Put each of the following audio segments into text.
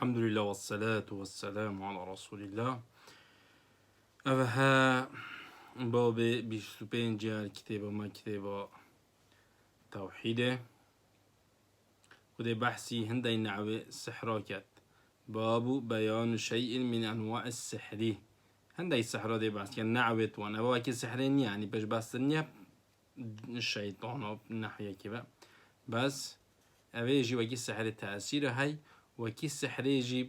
الحمد لله والصلاة والسلام على رسول الله. أفها باب بيشتبين جال كتابة ما كتابة توحيده وده بحثي هندي نعوي سحراكات باب بيان شيء من أنواع السحر هندي السحرة دي بس كان نعوت وانا بواكي سحرين يعني باش بس الشيطان ناحية كذا بس أبي وكي السحر التأثير هاي وكي السحر يجي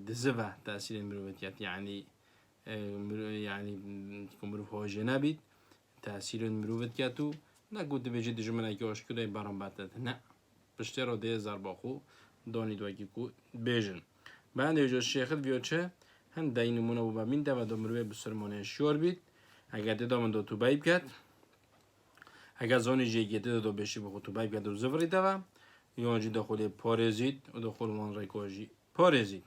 دزفة تأثير المروفيات يعني كمروف هو جنابي تأثير المروفيات كاتو نقول بيجي جملة كوش كده برام باتت نا بشترو ده زرباخو دوني دوكيكو بيجن بعد يجو الشيخ الفيوتشه هن داين منو من ده و دمروه بسرمانه شور بید اگر ده من دو تو بايب كات اگر زوني جي گده دو بشي بخو تو بايب كات و زفري ده يونجي دخول بارزيت و دخول من ريكوجي بارزيت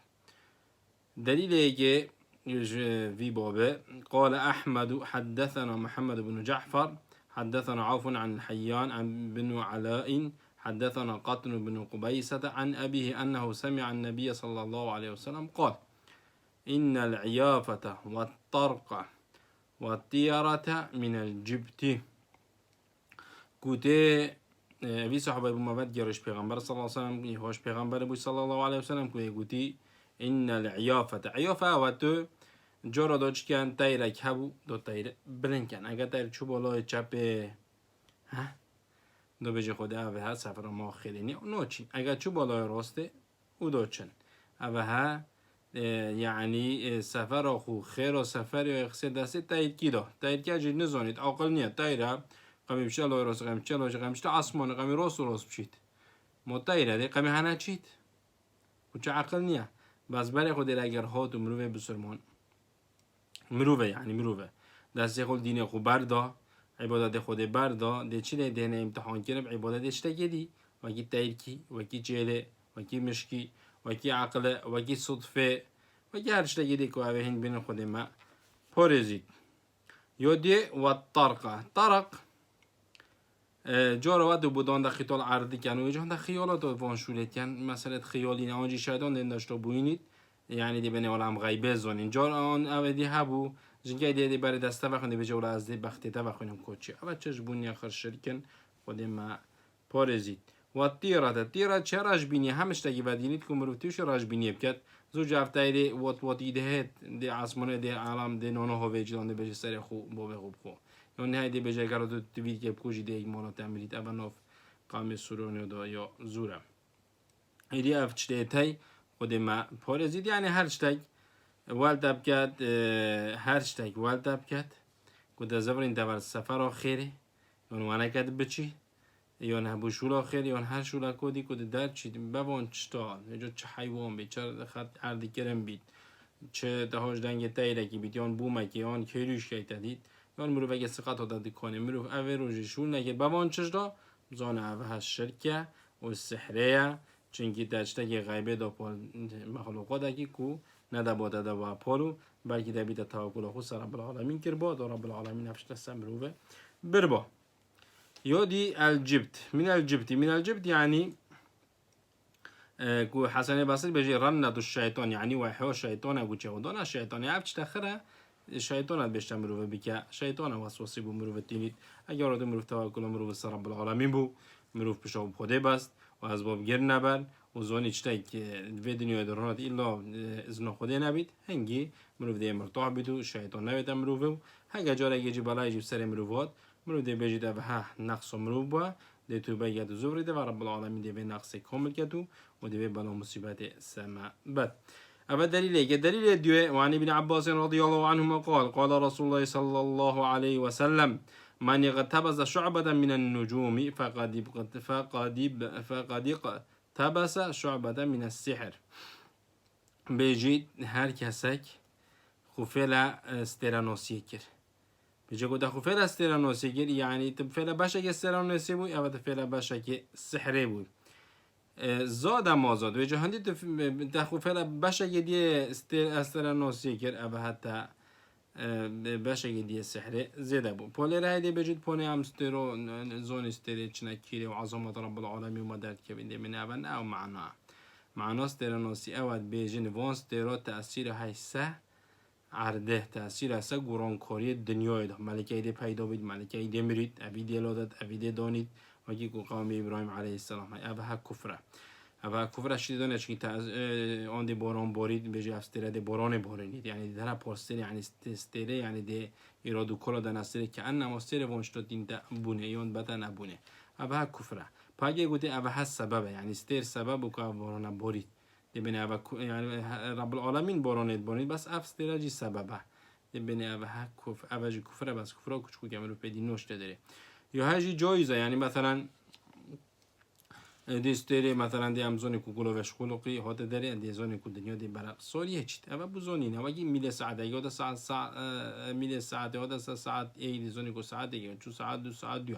دليل ايجي في بابه قال أحمد حدثنا محمد بن جعفر حدثنا عوف عن الحيان عن بن علاء حدثنا قطن بن قبيسة عن أبيه أنه سمع النبي صلى الله عليه وسلم قال إن العيافة والطرق والطيرة من الجبت كوتي في صحابة ابو مباد جرش پیغمبر صلى الله عليه وسلم يهوش پیغمبر ابو صلى الله عليه وسلم كوتي إن العيافة عيافة واتو جورا دوچ کن تایرک هبو دو تایر بلند کن اگر تایر چوب بالای چپ دو بجه خود اوه ها سفر ما خیلی نوچین اگر چوب بالای راسته او دوچن اوه ها یعنی سفر خو خیر و سفر یا اخسر دسته تایر کی دا تایر کی اجید نزانید عاقل نیت تایره قمی بشه لای راست قمی بشه لای قمی بشه آسمان قمی راست و راست بشید ما تایره دی قمی هنه چید و چه عقل نیه بس برای خود اگر هات و مروه بسرمان مروه یعنی مروه دسته خود دین خو بردا عبادت خود بردا ده چی ده امتحان کنه عبادت اشتگی دی وکی تایرکی وکی جهله وکی مشکی وکی عقل وکی صدفه وکی هر اشتگی دی که اوه هنگ بین خود ما پارزید یودی و طرق جارا ود بودان در خیال عرضی کنه و جان در خیالات وان شولت کن مثلا خیالی نه آنجی شیطان داشته بوینید یعنی دی بین عالم غیبه زنین جارا آن اوه هبو جنگی دی برای دسته وقتی به جور از دی بختی تا وقتیم کوچی اول چش بونی آخر شرکن خودم ما پارزید و تیرا چه راج بینی همش تگی بدینید که مروتیش راج بینی بکد زوج هفته دی وات ایده دی آسمان دی عالم دی نانو هوی جلان دی بچه سر خوب بابه خوب خو یعنی هایی دی بچه کرده تو وید که بکوچی دی ایمانات امیرید اول ناف قام سرونه دا یا زوره ایدی افچه تای خود ما پارزید یعنی هر شتگ والدب کرد هر شتگ والدب کرد کد زبرین دور سفر آخری یعنی وانه کرد بچی یعنی هبو شول آخری یعنی هر شول کدی کد در چید بوان چتا اینجا چه حیوان بید چه خط عردی کرم بید چه تهاج دنگ تایره کی بید یعنی بومکی یعنی کیروش که تدید یعنی مرو وگه سقط ها دادی کنه مرو اوه روزی شول نگه بوان چشدا زان اوه هست شرکه و سحریه چونکی داشته غیبه دا پال مخلوقات اکی کو ندا باده دا و پالو بلکه دا بیده تاکل خود رب العالمین کربا دا رب العالمین افشت سمروه بربا یادی الجبت من الجبت یعنی کو حسن بصری بجی رند الشیطان یعنی وحی الشیطان اگو چه ودان الشیطان افش تخره شیطان بیشتر مروه بکه شیطان وسوسی بو مروه تینید اگر آده مروه تاکل مروه سر رب العالمین بو مروه پشاب خوده بست و از باب گر نبر و زونی چتای که به دنیای درونات ایلا ازنا خوده نبید هنگی مروف ده مرتاح بیدو شیطان نبید مروفه هنگا جاره اگه جی بالای جیب سر مروفات مروف ده بجید او ها نقص مروف با ده تو بگید و زوری ده و رب العالمین ده به نقص کامل کتو و ده به بلا مصیبت سما بد اول دلیل دوه وعن ابن عباس رضی الله عنهما قال رسول الله صلی الله علیه وسلم من اغتبس شعبة من النجوم فقد اقتبس شعبة من السحر بيجي هر كسك خفلا استرانوسي كر بيجي قد خفلا استرانوسي كر يعني تبفلا باشا استرانوسي بوي او تبفلا باشا سحري بوي زاد ما زاد بيجي هندي تخفلا باشا دي استرانوسي كر او حتى باشا دي السحر زيادة بو بولي راي دي بجد بوني ام ستيرو زون ستيري چنا كيري وعظمة رب العالمين ومدد كبين دي من ابن او معنا معناست درناسی اود بیجن وانس درا تأثیر هیسه عرده تأثیر هسته گرانکاری دنیای ده ملکه ایده پیدا بید ملکه ایده مرید اویده لادت اویده دانید وکی که قوم ابراهیم علیه السلام های اوه کفره اوه کفره شده دانه چون آن دی باران بارید بجی افستره دی باران بارینید یعنی در پاستر یعنی استره یعنی دی ایرادو کلا دن استره که انما استره وانشتاد دین بونه یون بتا نبونه اوه کفره پاگه گوته اوه سببه یعنی استر سبب و که باران بارید دبني يعني رب العالمين بارانید بارانید بس افستراجی سببه دبني اوه کف اوجی کفره بس کفره کچکو کاملو پیدی نوشته داره یا هجی جایزه یعنی مثلا دیستری مثلا دی امزونی کو گلوش خلقی هات داره دی زونی کو دنیا دی برق سالیه چیت اوه بزونی نه وگی میل ساعته یاد ساعت میل ساعته یاد ساعت ای دی زونی کو ساعت دیگه چون ساعت دو ساعت دو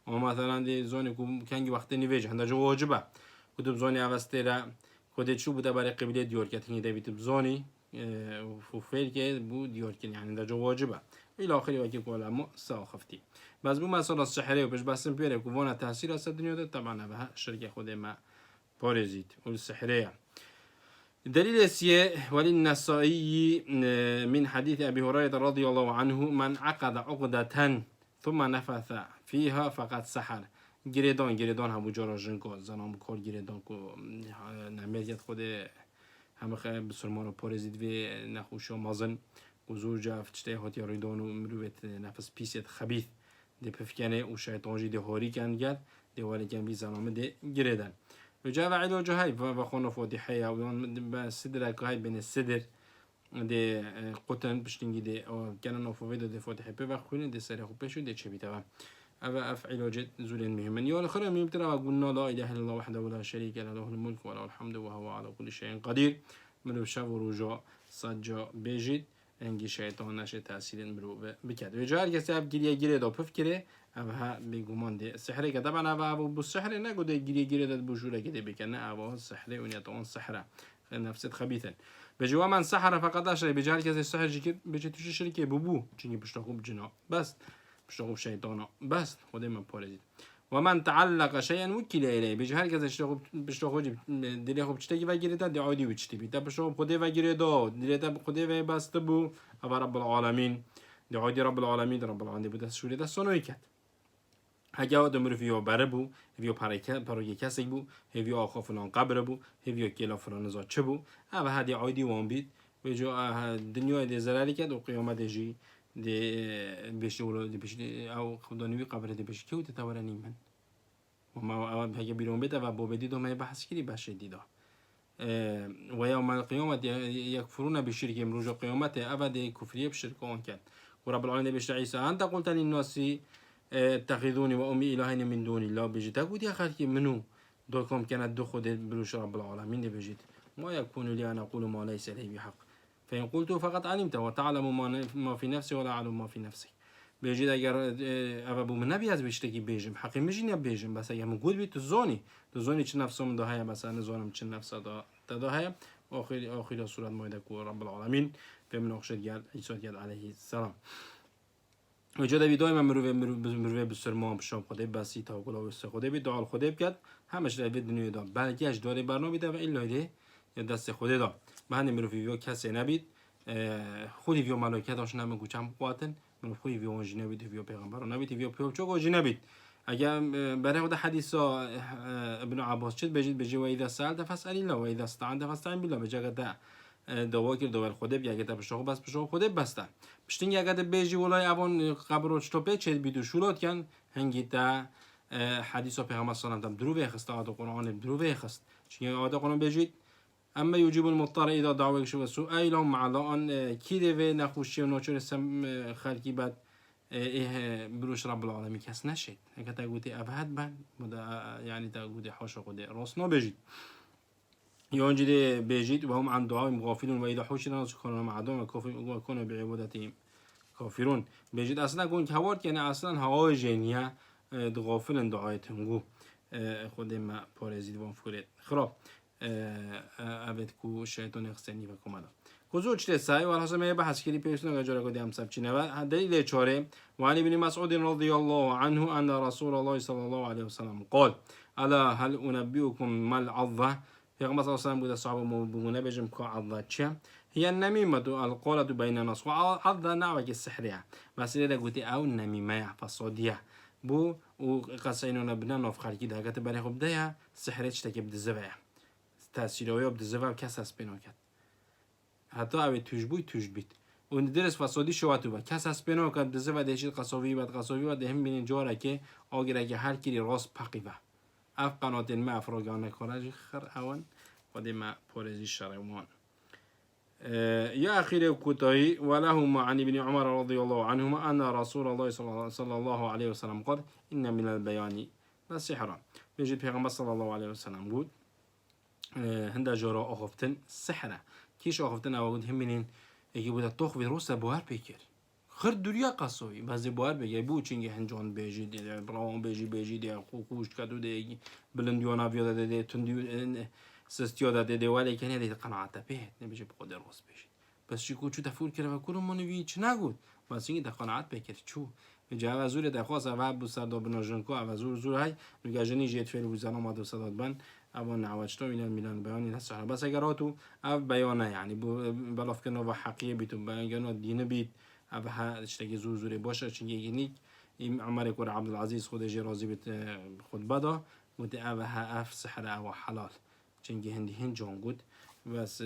اما مثلا دی زونی کو کنگی وقت نیویج هنده جو واجبه کدوم زونی اوستره خودت شو بوده برای قبیله دیار که تینی دوید بزانی و فعل که بود دیار که یعنی در جو واجبه ایل آخری وکی که علما ساخفتی بس بو مثلا السحره و پیش بسیم پیره که وانا تحصیل است دنیا ده طبعا به شرکه خود ما پارزید و السحره دليل السياء وللنسائي من حديث أبي هريرة رضي الله عنه من عقد عقدة ثم نفث فيها فقد سحر گریدان همو جارا جنگا زنام کار گریدان کو نمیدیت خود همه خیلی بسرمان رو پارزید و نخوش و مازن و زور جفت چطه هاتی ریدان و مروبت نفس پیسیت خبیث ده پفکنه و شیطانجی ده هاری کن گرد ده ولی کن بی زنامه ده گریدن و جا و علاج های و خانه فاتحه و صدر که های بین صدر ده قطن پشتنگی ده کنن افوید ده فاتحه پی و خونه ده سر خوب پشو ده چه بیتوه أبا أفعل جد زول مهما يوم الآخر من يبتلى وقلنا لا إله إلا الله وحده ولا شريك له له الملك وله الحمد وهو على كل شيء قدير منو شاف ورجاء صجا بيجد انگی شیطان نشه تأثیر مرو بکرد و جایی که سب گریه داد بفکره اوها بگمان ده سحره که طبعا اوها بو سحره نگوده گریه داد بوجوره که ده بکنه اوها سحره و نیتان سحره نفست خبیثن بجوا من سحره فقط اشره بجایی که سحر جی بجی توش شرکه ببو چنگی پشت خوب جنا بس بشتغل شيطانا بس خده من پارزید و من تعلق شيئا وكل إليه بيجي هر کس بشتغل دلی خوب چتگی و گیره داد عادی و چتی بید بشتغل خده و گیره داد دلی تا خده و بست بو او رب العالمین دی عادی رب العالمین رب العالمین بود شوری دست سنوی کرد اگه آدم رو فیو بره بو فیو پروی کسی بو فیو آخا فلان قبر بو فیو کلا فلان زاد چه بو او هدی عادی وان بید و جو دنیای دی زلالی کرد و قیامت جی دی بيش ولو دي بيش او خداني قبر دي بيش كيو تتورني من وما او هيك بيرون بيتا و بوبدي دو ما بحث كري باش ديدا ويوم القيامة يكفرون بالشرك من رجع قيامته أبدا كفرية بشرك أون كان ورب العالمين بيش عيسى أنت قلت للناس اتخذوني وأمي إلهين من دون الله بيجي تقول يا خالك منو دوكم كانت دو خد بلوش رب العالمين دي بيجي ما يكون لي أن أقول ما ليس لي بحق فإن قلت فقط علمت وتعلم ما في نفسي ولا أعلم ما في نفسي بيجي اگر ابو من نبي از بيشتكي بيجم حقي مش نيا بيجم بس اگر موجود بي تو زوني چه نفسم ده هيا بس انا زونم چه نفس ده هيا اخر سوره مائده کو رب العالمين به مناقشه قال عيسى قال عليه السلام وجد بي دائما مروه بسرمان بشام خدا بسی تا گلا و خدا بي دعا خدا بكد همش رو دنیا ده بلکه اش داره برنامه ده و الا ده یا دست خدا ده بهانه مروه ویو کسی نبید خودی ویو ملائکه داشت نمیگو چم قوتن من خوی ویو جی نبید ویو پیغمبر نبید ویو پیغمبر جی نبید اگر برای خود حدیث ابن عباس چت بجید بجی و اذا سألت فاسأل الله و اذا استعنت فاستعن بالله بجا گدا دعا کرد دعا خدا بیا گدا بشو بس بشو خدا بسته پشتین گدا بجی ولای اوان قبر چتو چت بیدو شولات کن هنگی تا حدیث پیغمبر صلی الله علیه و آله دروه خست آد قرآن دروه خست چون آد قرآن بجید اما يجيب المضطر اذا دعوه شو سؤال مع الله ان كده و نخوشی و ناچار سم خلقی بعد بروش رب العالمین کس نشید اگه تا گوتی ابهد بند یعنی تا گوتی حاشا خود راست نبجید یا اونجوری بجید و هم عن دعای غافلون و اذا حشرنا سكانوا مع عدم و كانوا بعبادتهم کافرون بجید اصلا گون که هوارد یعنی اصلا هوای جنیه غافلن دعایتون گو خود ما پارزید وان فورد خراب اوید کو شیطان اخسنی و کمالا خضوع چه سعی و الحاصل میگه بحث کردی پیشتون اگر کدی هم سب چینه و دلیل چهاره و علی بن مسعود رضی الله عنه ان رسول الله صلی الله علیه و سلم قال الا هل انبئكم ما العظه پیغمبر صلی الله علیه و بود صحابه مبونه بجم که عضلات چه هي النميمة القولة بين الناس وعضلة نوع السحرية مسئله ده گوتی او نمیمه فسادیه بو و قصینو نبنا نوف خالکی ده گت برای خوب ده سحرت شتک بدزوه تأثیرهای بدزوه کس از بینو کرد حتی اوی توش بیت و درس فسادی شواتو با کس از بینو کرد دزوه دهشید قصاوی و ده هم بینین جوره که آگره که هر کلی راست پقیبه اف قنات ما افراگانه کارج خر اوان قدی ما پورزی شرعوان يا أخي كتاي ولهما عن ابن عمر رضي الله عنهما أن رسول الله صلى الله عليه وسلم قال إن من البيان لسحرا بيجي پیغمبر صلى الله عليه وسلم قال هندا جرا أخفتن سحرة كيش أخفتن أو قد همينين يجي بودا توخ فيروس بوار بيكر خر دنیا قصوی بعضی بار بگی بو چینگه هنجان بیجی دیده براون بیجی دیده خوش کدو دیگه بلندیونا بیاد دیده تندیو سستیو دیده ولی کنه دیده قناعت به نمیشه بخود راست بشی بس چیکو چو تفور کرده و کلم منوی چه نگود بس اینکه قناعت بکر چو جا وزور دخواست و بو سردا بناجنکو و زور های نگه جنی جیت فعل وزنا ما دو صداد بن اون نعوجتو میلان بیانی نسخه بس اگراتو اف بیانه یعنی بلاف کنه و حقیقی بیتو بیان دینه بیت أبها اشتكي زوري باشا چنگه ينيك عمر كور عبد العزيز خود جرازي بيت خود بدا قلت أبها أف سحر أو حلال چنگه هندي هند جان قد بس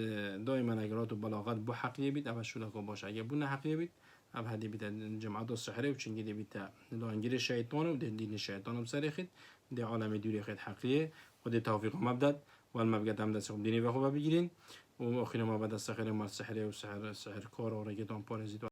دائما اگرات و بلاغات بو حقية بيت أبها شولكو باشا اگر بو نه حقية بيت أبها دي بيت جماعات السحره و چنگه دي بيت لانجير الشيطان و دين الشيطان بسرخد دي عالم دوري خد حقية خود توفيق مبدد والمبدد هم دست خب ديني بخوبه بگیرین و آخر ما بعد از سحر ما سحر و سحر کار و رگتان پارزید